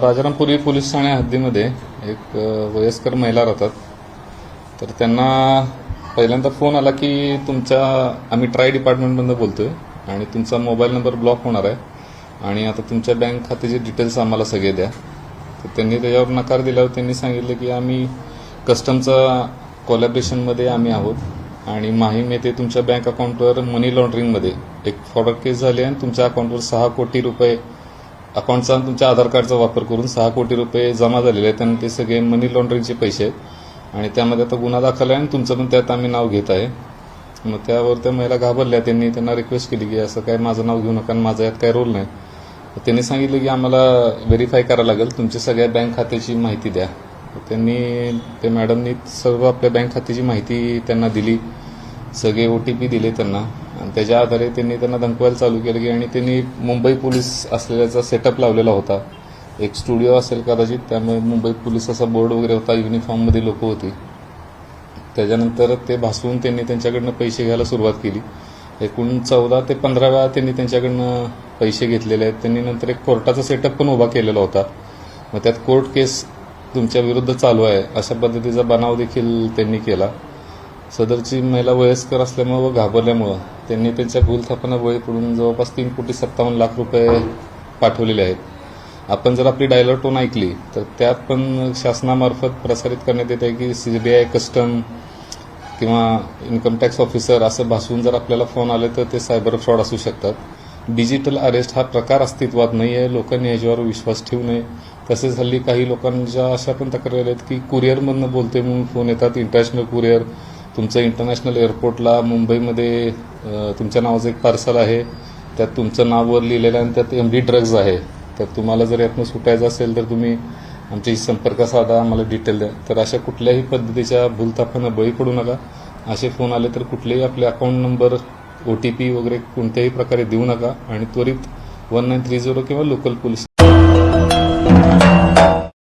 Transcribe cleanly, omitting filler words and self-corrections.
Rajarampuri police Thane हद्दीमध्ये एक वयस्कर महिला राहतात. तर त्यांना पहिल्यांदा फोन आला की आम्ही ट्राय डिपार्टमेंटमधून बोलतोय आणि तुमचा मोबाईल नंबर ब्लॉक होणार आहे आणि आता तुमच्या बँक खात्याचे डिटेल्स आम्हाला सगळे द्या. तर त्यांनी त्याच्यावर नकार दिल्यावर त्यांनी सांगितलं की आम्ही कस्टमचा कोलॅबरेशनमध्ये आम्ही आहोत आणि माहीम येथे तुमच्या बँक अकाउंटवर मनी लॉन्ड्रिंगमध्ये एक फ्रॉड केस झाली आणि तुमच्या अकाउंटवर 6 कोटी रुपये अकाउंटचा तुमच्या आधार कार्डचा वापर करून 6 कोटी रुपये जमा झालेले आहेत आणि ते सगळे मनी लॉन्ड्रिंगचे पैसे आहेत आणि त्यामध्ये आता गुन्हा दाखल आहे आणि तुमचं पण त्यात आम्ही नाव घेत आहे. मग त्यावर त्या महिला घाबरल्या. त्यांना रिक्वेस्ट केली की असं काय माझं नाव घेऊ नका आणि माझा यात काय रोल नाही. त्यांनी सांगितलं की आम्हाला व्हेरीफाय करावं लागेल, तुमची सगळ्या बँक खात्याची माहिती द्या. ते मॅडमनी सर्व आपल्या बँक खात्याची माहिती त्यांना दिली, सगळे OTP दिले त्यांना आणि त्याच्या आधारे त्यांना धमकवायला चालू केलं की आणि त्यांनी मुंबई पोलीस असलेल्याचा सेटअप लावलेला होता. एक स्टुडिओ असेल कदाचित, त्यामुळे मुंबई पोलीस असा बोर्ड वगैरे होता, युनिफॉर्ममध्ये लोक होती. त्याच्यानंतर ते भासवून त्यांनी त्यांच्याकडनं पैसे घ्यायला सुरुवात केली. एकूण 14 ते 15 वेळा त्यांनी त्यांच्याकडनं पैसे घेतलेले आहेत. त्यांनी नंतर एक कोर्टाचा सेटअप पण उभा केलेला होता. मग त्यात कोर्ट केस तुमच्या विरुद्ध चालू आहे अशा पद्धतीचा बनाव देखील त्यांनी केला. सदरची महिला वयस्कर असल्यामुळे व घाबरल्यामुळं त्यांनी त्यांच्या भूलथापांना बळी पडून जवळपास 3,57,00,000 रुपये पाठवलेले आहेत. आपण जर आपली डायलर टोन ऐकली तर त्यात पण शासनामार्फत प्रसारित करण्यात येत आहे की CBI, कस्टम किंवा इन्कम टॅक्स ऑफिसर असं भासवून जर आपल्याला फोन आले तर ते सायबर फ्रॉड असू शकतात. डिजिटल अरेस्ट हा प्रकार अस्तित्वात नाही आहे. लोकांनी याच्यावर विश्वास ठेवू नये. तसेच हल्ली काही लोकांच्या अशा पण तक्रारी आहेत की कुरिअरमधनं बोलते म्हणून फोन येतात. इंटरनॅशनल कुरिअर, तुमचं इंटरनॅशनल एअरपोर्टला मुंबईमध्ये तुमच्या नावाचं एक पार्सल आहे, त्यात तुमचं नाववर लिहिलेलं आहे आणि त्यात MD ड्रग्ज आहे. तर तुम्हाला जर यातनं सुटायचं असेल तर तुम्ही आमच्याशी संपर्क साधा, आम्हाला डिटेल द्या. तर अशा कुठल्याही पद्धतीच्या भूलथापांना बळी पडू नका. असे फोन आले तर कुठलेही आपले अकाउंट नंबर, OTP वगैरे कोणत्याही प्रकारे देऊ नका आणि त्वरित 1930 किंवा लोकल पोलीस